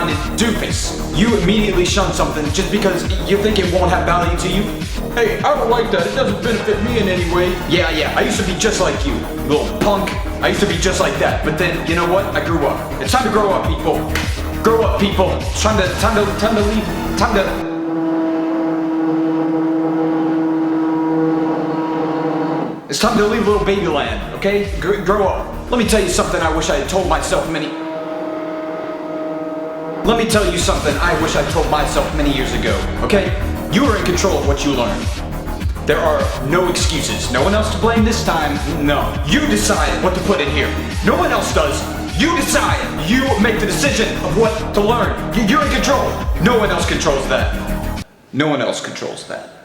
open-minded doofus. You immediately shun something just because you think it won't have value to you. Hey, I don't like that. It doesn't benefit me in any way. Yeah, I used to be just like you, little punk. I used to be just like that, but then, you know what? I grew up. It's time to grow up, people. Grow up, people. It's time to leave. Time to... It's time to leave little baby land, okay? Grow up. Let me tell you something I wish I had told myself many years ago, okay? You are in control of what you learn. There are no excuses. No one else to blame this time. No. You decide what to put in here. No one else does. You decide. You make the decision of what to learn. You're in control. No one else controls that. No one else controls that.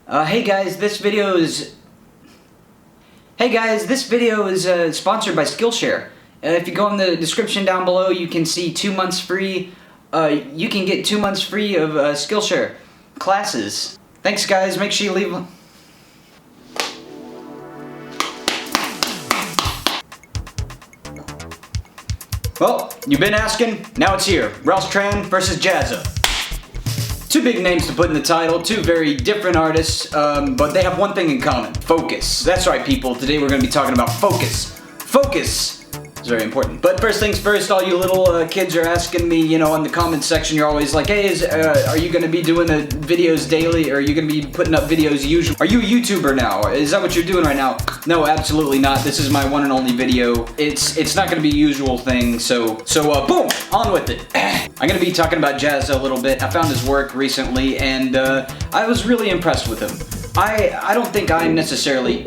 Hey guys, this video is sponsored by Skillshare. If you go in the description down below, you can see 2 months free. You can get 2 months free of Skillshare classes. Thanks guys, make sure you leave... Well, you've been asking, now it's here. TRAN versus JAZZA. Two big names to put in the title, two very different artists, but they have one thing in common. Focus. That's right, people. Today we're going to be talking about focus. Focus is very important. But first things first, all you little kids are asking me, you know, in the comments section, you're always like, hey, are you going to be doing the videos daily, or are you going to be putting up videos usually? Are you a YouTuber now? Is that what you're doing right now? No, absolutely not. This is my one and only video. It's not going to be a usual thing, so boom, on with it. I'm going to be talking about JAZZA a little bit. I found his work recently, and I was really impressed with him. I don't think I'm necessarily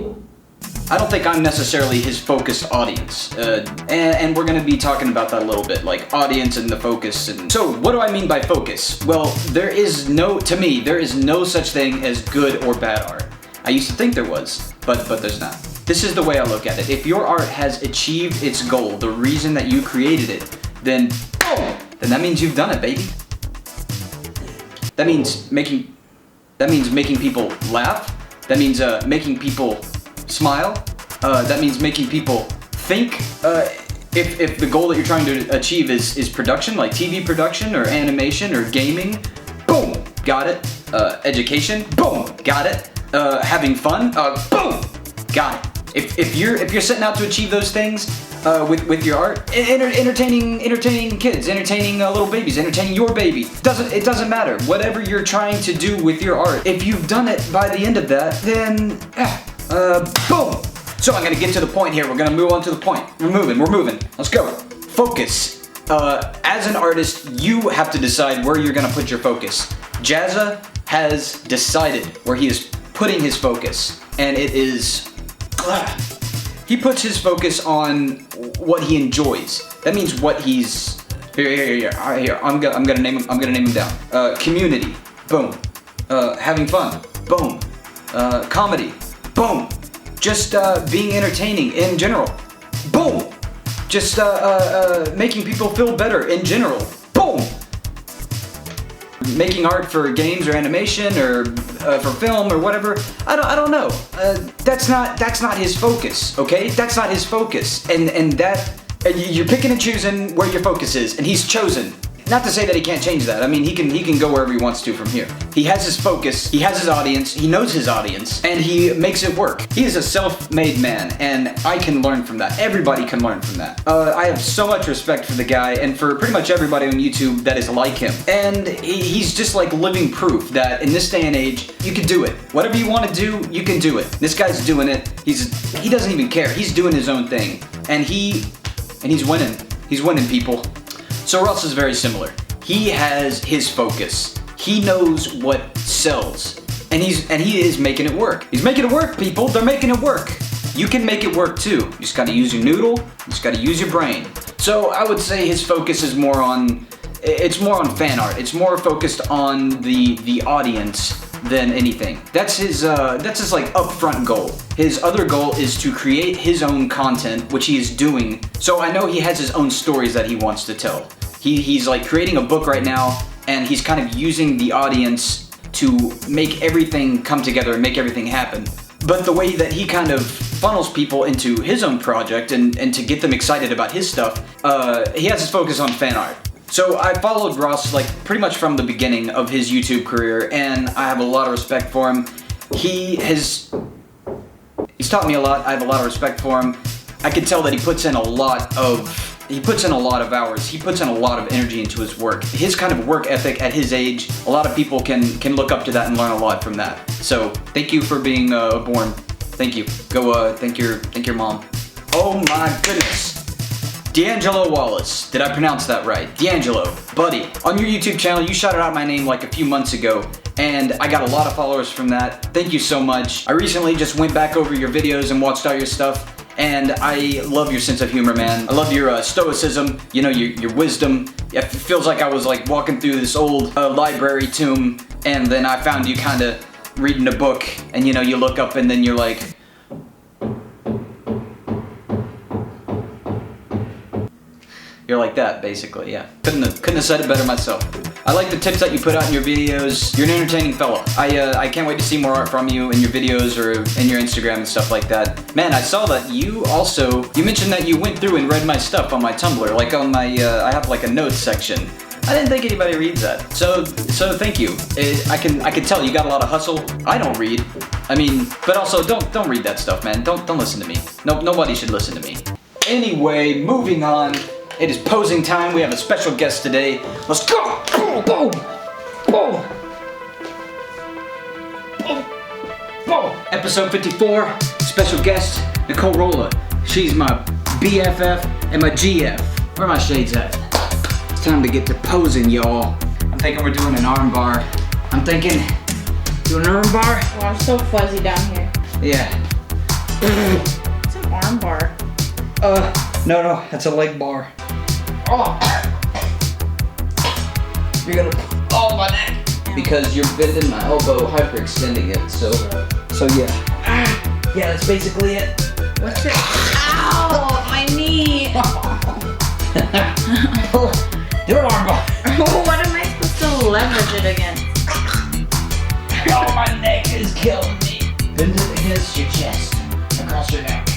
his focused audience, and we're going to be talking about that a little bit, like audience and the focus. And so, what do I mean by focus? Well, to me, there is no such thing as good or bad art. I used to think there was, but there's not. This is the way I look at it. If your art has achieved its goal, the reason that you created it, then boom! Then that means you've done it, baby. That means making people laugh. That means making people smile. That means making people think. If the goal that you're trying to achieve is production, like TV production or animation or gaming, boom, got it. Education, boom, got it. Having fun, boom, got it. If you're setting out to achieve those things with your art, entertaining kids, entertaining little babies, entertaining your baby, it doesn't matter. Whatever you're trying to do with your art, if you've done it by the end of that, then boom. So I'm gonna get to the point here. We're gonna move on to the point. We're moving. Let's go. Focus. As an artist, you have to decide where you're gonna put your focus. JAZZA has decided where he is putting his focus, and it is... he puts his focus on what he enjoys. That means what he's... Here. I'm gonna name him down. Community. Boom. Having fun. Boom. Comedy. Boom. Just being entertaining in general. Boom. Just making people feel better in general. Boom. Making art for games or animation or for film or whatever. I don't know. That's not his focus. Okay, that's not his focus. And you're picking and choosing where your focus is, and he's chosen. Not to say that he can't change that. I mean, he can go wherever he wants to from here. He has his focus, he has his audience, he knows his audience, and he makes it work. He is a self-made man, and I can learn from that. Everybody can learn from that. I have so much respect for the guy, and for pretty much everybody on YouTube that is like him. And he's just like living proof that in this day and age, you can do it. Whatever you want to do, you can do it. This guy's doing it. He doesn't even care. He's doing his own thing, and he's winning. He's winning, people. So Russ is very similar. He has his focus. He knows what sells. And he is making it work. He's making it work, people. They're making it work. You can make it work too. You just gotta use your noodle. You just gotta use your brain. So I would say his focus is more on fan art. It's more focused on the audience than anything. That's his like upfront goal. His other goal is to create his own content, which he is doing. So I know he has his own stories that he wants to tell. He's like creating a book right now, and he's kind of using the audience to make everything come together and make everything happen. But the way that he kind of funnels people into his own project and to get them excited about his stuff, he has his focus on fan art. So I followed Ross like pretty much from the beginning of his YouTube career, and I have a lot of respect for him. He's taught me a lot. I have a lot of respect for him. I can tell that he puts in a lot of hours. He puts in a lot of energy into his work. His kind of work ethic at his age, a lot of people can look up to that and learn a lot from that. So thank you for being born. Thank you. Go thank your mom. Oh my goodness. D'Angelo Wallace. Did I pronounce that right? D'Angelo, buddy. On your YouTube channel, you shouted out my name like a few months ago, and I got a lot of followers from that. Thank you so much. I recently just went back over your videos and watched all your stuff, and I love your sense of humor, man. I love your stoicism, you know, your wisdom. It feels like I was like walking through this old library tomb, and then I found you kind of reading a book, and you know, you look up and then you're like, you're like that, basically, yeah. Couldn't have said it better myself. I like the tips that you put out in your videos. You're an entertaining fellow. I can't wait to see more art from you in your videos or in your Instagram and stuff like that. Man, I saw that you mentioned that you went through and read my stuff on my Tumblr, like on my, I have like a notes section. I didn't think anybody reads that. So thank you. I can tell you got a lot of hustle. I don't read. I mean, but also don't read that stuff, man. Don't listen to me. Nobody should listen to me. Anyway, moving on. It is posing time. We have a special guest today. Let's go! Go! Go! Go! Go! Episode 54. Special guest, Nicole ROLA. She's my BFF and my GF. Where are my shades at? It's time to get to posing, y'all. I'm thinking we're doing an arm bar. I'm thinking, doing an arm bar? Oh, I'm so fuzzy down here. Yeah. It's an arm bar. No, that's a leg bar. Oh! You're gonna, oh my neck! Because you're bending my elbow, hyperextending it, so yeah. Yeah, that's basically it. What's it? Ow! My knee! Do an arm bar. What am I supposed to leverage it against? Oh, my neck is killing me. Bend it against your chest, across your neck.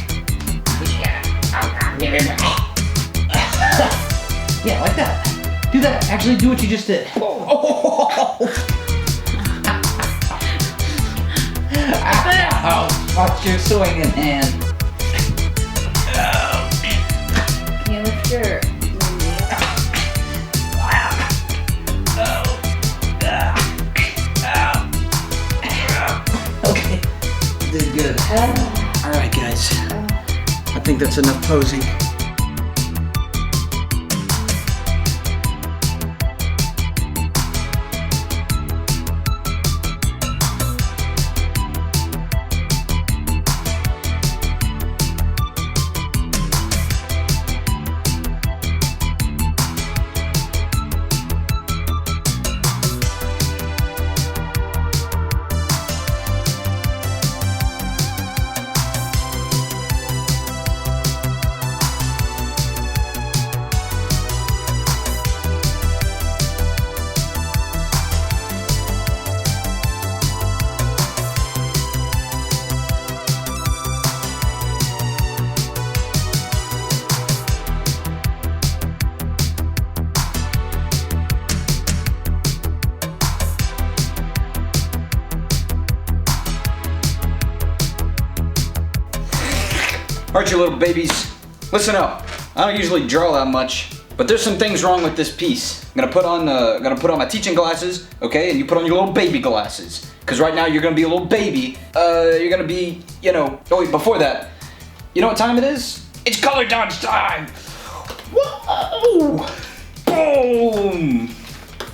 Yeah, like that. Do that. Actually, do what you just did. Oh. Ow. Watch your swinging hand. Can you lift your knee up? Okay. Did good. Alright, guys. I think that's enough posing. Alright, you little babies, listen up. I don't usually draw that much, but there's some things wrong with this piece. I'm gonna put on my teaching glasses, okay, and you put on your little baby glasses. Cause right now you're gonna be a little baby. You're gonna be, you know. Oh wait, before that, you know what time it is? It's color dodge time. Whoa! Boom!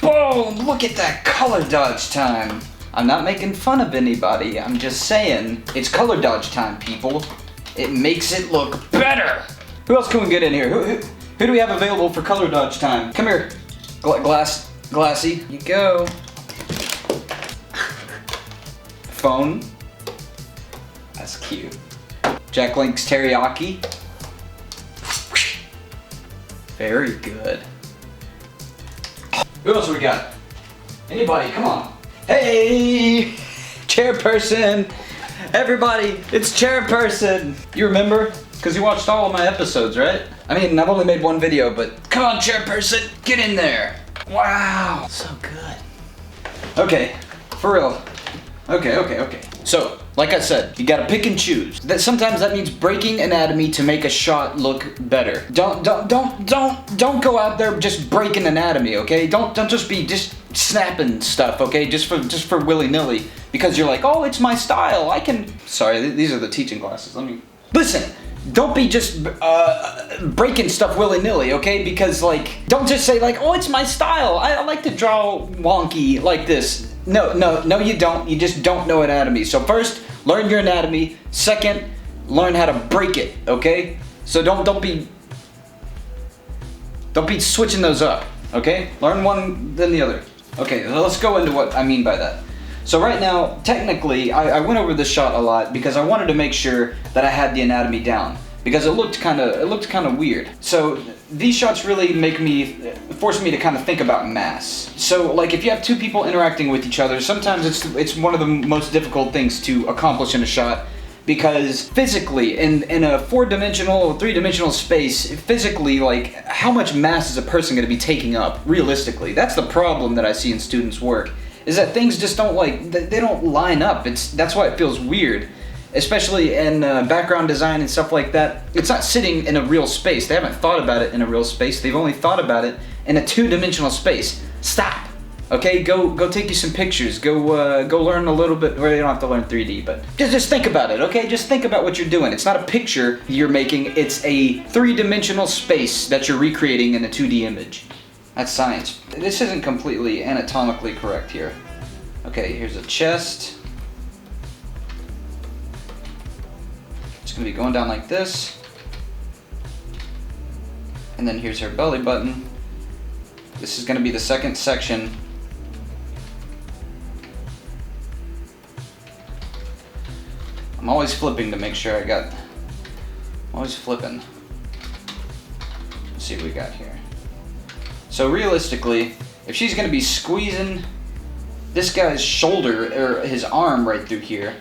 Boom! Look at that color dodge time. I'm not making fun of anybody. I'm just saying it's color dodge time, people. It makes it look better. Who else can we get in here? Who do we have available for color dodge time? Come here, Glassy. You go. Phone. That's cute. Jack Link's teriyaki. Very good. Who else we got? Anybody? Come on. Hey, chairperson. Everybody, it's Chairperson. You remember? Because you watched all of my episodes, right? I mean, I've only made one video, but come on, Chairperson, get in there. Wow, so good. Okay, for real. Okay. So, like I said, you gotta pick and choose. Sometimes that means breaking anatomy to make a shot look better. Don't go out there just breaking anatomy, okay? Don't just be snapping stuff, okay? Just for willy-nilly. Because you're like, oh, it's my style. I can. Sorry, these are the teaching classes. Listen. Don't be just breaking stuff willy-nilly, okay? Because like, don't just say like, oh, it's my style. I like to draw wonky like this. No, you don't. You just don't know anatomy. So first, learn your anatomy. Second, learn how to break it, okay? So don't be switching those up, okay? Learn one, then the other. Okay, so let's go into what I mean by that. So right now, technically, I went over this shot a lot because I wanted to make sure that I had the anatomy down because it looked kind of weird. So these shots really force me to kind of think about mass. So like if you have two people interacting with each other, sometimes it's one of the most difficult things to accomplish in a shot because physically, in a 4-dimensional, 3-dimensional space, physically, like how much mass is a person going to be taking up realistically? That's the problem that I see in students' work. Is that things just don't they don't line up. That's why it feels weird, especially in background design and stuff like that. It's not sitting in a real space. They haven't thought about it in a real space. They've only thought about it in a 2-dimensional space. Stop. Okay, go take you some pictures. Go learn a little bit. Well, you don't have to learn 3D, but just think about it. Okay, just think about what you're doing. It's not a picture you're making. It's a 3-dimensional space that you're recreating in a 2D image. That's science. This isn't completely anatomically correct here. Okay, here's a chest. It's gonna be going down like this. And then here's her belly button. This is gonna be the second section. I'm always flipping to make sure I'm always flipping. Let's see what we got here. So realistically, if she's gonna be squeezing this guy's shoulder or his arm right through here,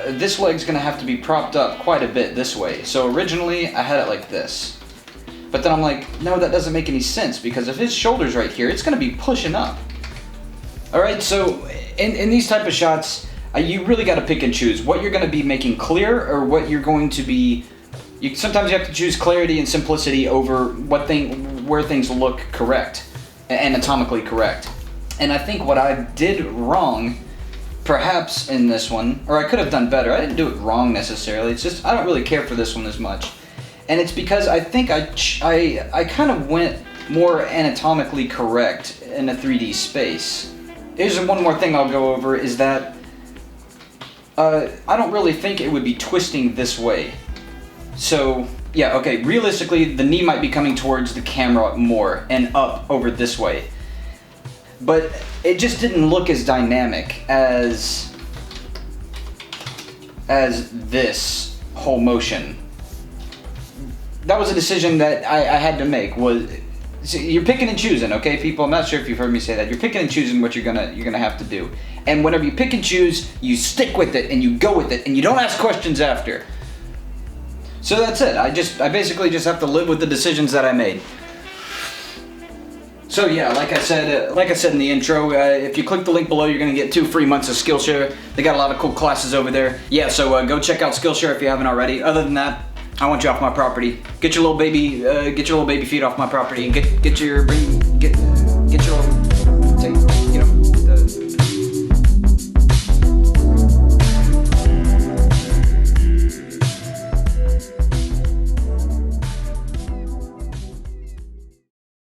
this leg's gonna have to be propped up quite a bit this way. So originally I had it like this, but then I'm like, no, that doesn't make any sense because if his shoulder's right here, it's gonna be pushing up. All right, so in these type of shots, you really got to pick and choose what you're gonna be making clear or what you're going to be. Sometimes you have to choose clarity and simplicity over where things look correct, anatomically correct. And I think what I did wrong, perhaps in this one, or I could have done better. I didn't do it wrong necessarily. It's just I don't really care for this one as much, and it's because I think I kind of went more anatomically correct in a 3D space. Here's one more thing I'll go over is that I don't really think it would be twisting this way. So, yeah, okay, realistically, the knee might be coming towards the camera more and up over this way. But it just didn't look as dynamic as this whole motion. That was a decision that I had to make. So you're picking and choosing, okay, people? I'm not sure if you've heard me say that. You're picking and choosing what you're gonna have to do. And whenever you pick and choose, you stick with it and you go with it and you don't ask questions after. So that's it. I basically just have to live with the decisions that I made. So yeah, like I said in the intro, if you click the link below, you're gonna get 2 free months of Skillshare. They got a lot of cool classes over there. Yeah, so go check out Skillshare if you haven't already. Other than that, I want you off my property. Get your little baby feet off my property and get